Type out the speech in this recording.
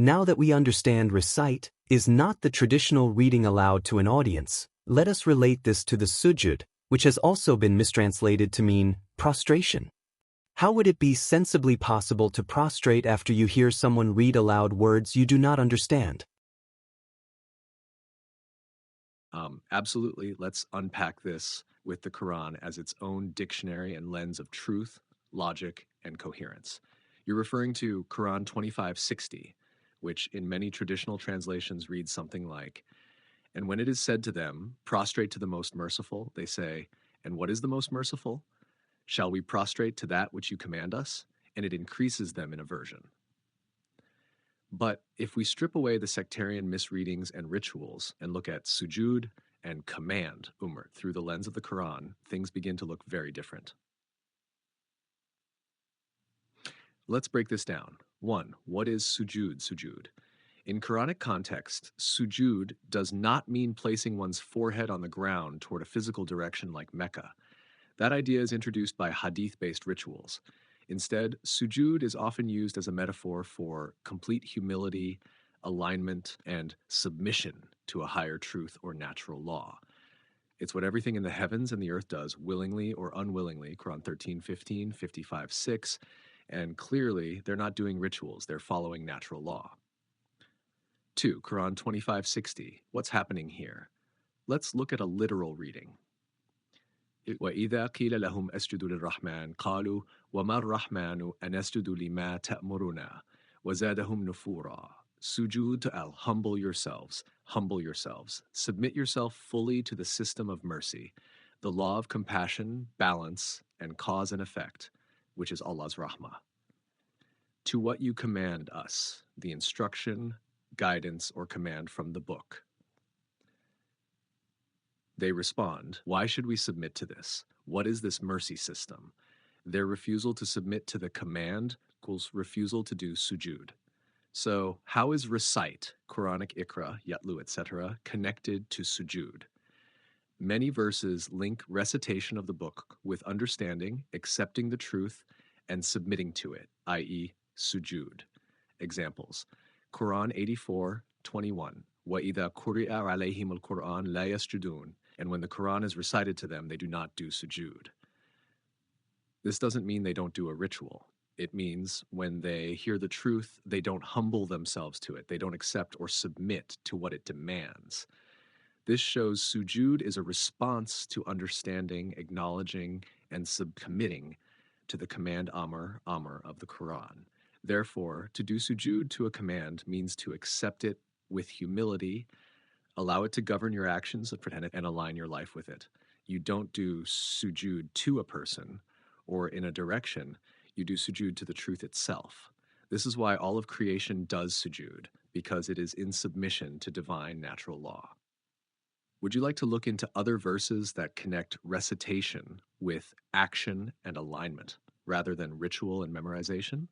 Now that we understand recite is not the traditional reading aloud to an audience, let us relate this to the sujood, which has also been mistranslated to mean prostration. How would it be sensibly possible to prostrate after you hear someone read aloud words you do not understand? Absolutely. Let's unpack this with the Quran as its own dictionary and lens of truth, logic, and coherence. You're referring to Quran 2560, which in many traditional translations reads something like, "And when it is said to them, prostrate to the most merciful, they say, and what is the most merciful? Shall we prostrate to that which you command us?" And it increases them in aversion. But if we strip away the sectarian misreadings and rituals and look at sujood and command, through the lens of the Quran, things begin to look very different. Let's break this down. 1. What is sujood? In Quranic context, sujood does not mean placing one's forehead on the ground toward a physical direction like Mecca. That idea is introduced by hadith-based rituals. Instead, sujood is often used as a metaphor for complete humility, alignment, and submission to a higher truth or natural law. It's what everything in the heavens and the earth does, willingly or unwillingly, Quran 13:15, 55:6, and clearly they're not doing rituals, they're following natural law. 2. Quran 25:60. What's happening here? Let's look at a literal reading. وَإِذَا قِيلَ لَهُمْ أَسْجُدُوا لِلرَّحْمَنِ قَالُوا وَمَا الرَّحْمَنُ أَنَسْجُدُ لِمَا تَأْمُرُنَا وَزَادَهُمْ نُفُورًا. Sujood to al, humble yourselves, submit yourself fully to the system of mercy, the law of compassion, balance, and cause and effect, which is Allah's rahmah. To what you command us, the instruction, guidance, or command from the book. They respond, why should we submit to this? What is this mercy system? Their refusal to submit to the command equals refusal to do sujood. So how is recite, Quranic ikra, yatlu, etc., connected to sujood? Many verses link recitation of the book with understanding, accepting the truth, and submitting to it, i.e. sujood. Examples, Quran 84:21, وَإِذَا قُرِئَ عَلَيْهِمُ الْقُرْآنُ لَا يَسْجُدُونَ. And when the Quran is recited to them, they do not do sujood. This doesn't mean they don't do a ritual. It means when they hear the truth, they don't humble themselves to it. They don't accept or submit to what it demands. This shows sujood is a response to understanding, acknowledging, and subcommitting to the command amr of the Quran. Therefore, to do sujood to a command means to accept it with humility, allow it to govern your actions, and align your life with it. You don't do sujood to a person or in a direction. You do sujood to the truth itself. This is why all of creation does sujood, because it is in submission to divine natural law. Would you like to look into other verses that connect recitation with action and alignment rather than ritual and memorization?